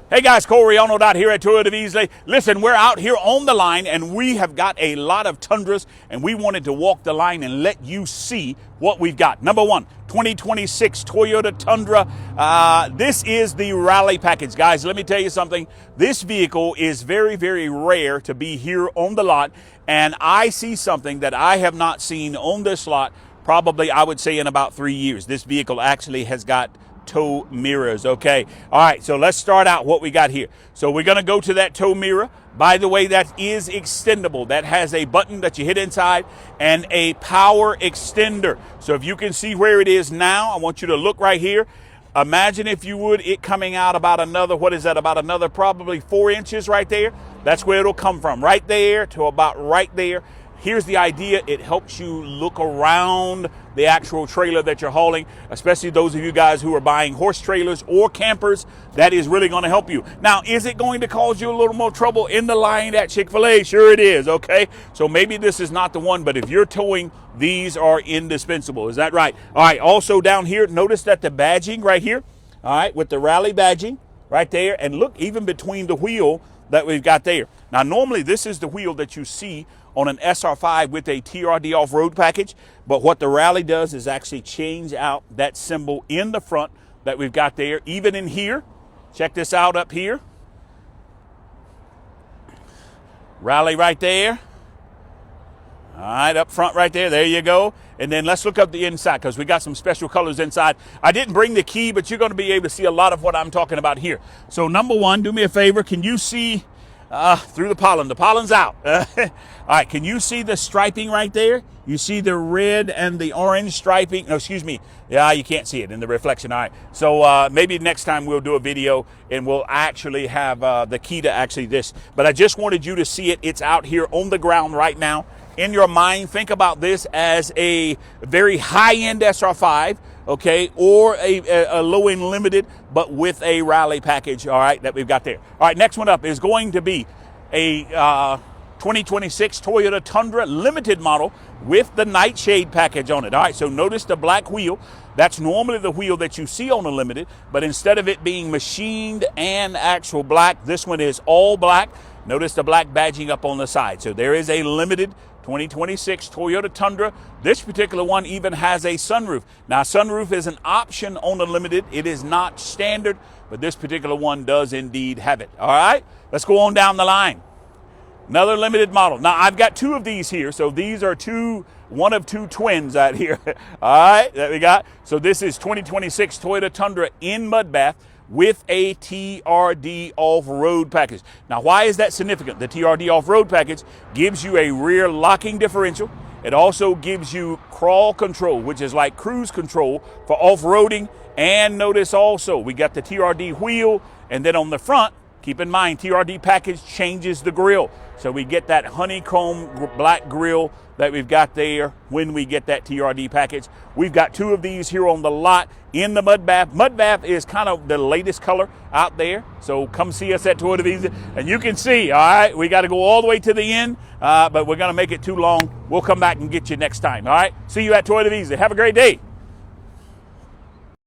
Hey guys, Corey Arnold out here at Toyota Beasley. Listen, we're out here on the line and we have got a lot of Tundras and we wanted to walk the line and let you see what we've got. Number one, 2026 Toyota Tundra. This is the Rally Package. Guys, let me tell you something. This vehicle is very, very rare to be here on the lot, and I see something that I have not seen on this lot probably, I would say, in about 3 years. This vehicle actually has got tow mirrors. Okay, all right, so let's start out what we got here. So we're going to go to that tow mirror. By the way, that is extendable. That has a button that you hit inside and a power extender. So if you can see where it is now, I want you to look right here. Imagine, if you would, it coming out about another, what is that, about another probably 4 inches right there. That's where it'll come from, right there to about right there. Here's the idea. It helps you look around the actual trailer that you're hauling, especially those of you guys who are buying horse trailers or campers. That is really going to help you. Now, is it going to cause you a little more trouble in the line at Chick-fil-A? Sure it is, okay? So maybe this is not the one, but if you're towing, these are indispensable. Is that right? All right, also down here, notice that the badging right here, all right, with the Rally badging right there, and look, even between the wheel that we've got there. Now, normally this is the wheel that you see on an SR5 with a TRD off-road package, but what the Rally does is actually change out that symbol in the front that we've got there. Even in here, check this out up here. Rally right there. All right, up front right there, there you go. And then let's look up the inside because we got some special colors inside. I didn't bring the key, but you're gonna be able to see a lot of what I'm talking about here. So number one, do me a favor, can you see through the pollen? The pollen's out. All right, can you see the striping right there? You see the red and the orange striping? No, excuse me. Yeah, you can't see it in the reflection. All right, so maybe next time we'll do a video and we'll actually have the key to actually this. But I just wanted you to see it. It's out here on the ground right now. In your mind, think about this as a very high-end SR5, okay, or a low-end limited, but with a Rally package, all right, that we've got there. All right, next one up is going to be a 2026 Toyota Tundra limited model with the nightshade package on it. All right, so notice the black wheel. That's normally the wheel that you see on a limited, but instead of it being machined and actual black, this one is all black. Notice the black badging up on the side. So there is a limited 2026 Toyota Tundra. This particular one even has a sunroof. Now, sunroof is an option on the limited. It is not standard, but this particular one does indeed have it. All right, let's go on down the line. Another limited model. Now, I've got two of these here. So these are one of two twins out here. All right, that we got. So this is 2026 Toyota Tundra in mud bath with a TRD off-road package. Now, why is that significant? The TRD off-road package gives you a rear locking differential. It also gives you crawl control, which is like cruise control for off-roading. And notice also, we got the TRD wheel, and then on the front, keep in mind, TRD package changes the grille. So we get that honeycomb black grille that we've got there when we get that TRD package. We've got two of these here on the lot in the mud bath. Mud bath is kind of the latest color out there. So come see us at Toyota Beasley. And you can see, all right, we got to go all the way to the end, but we're going to make it too long. We'll come back and get you next time, all right? See you at Toyota Beasley. Have a great day.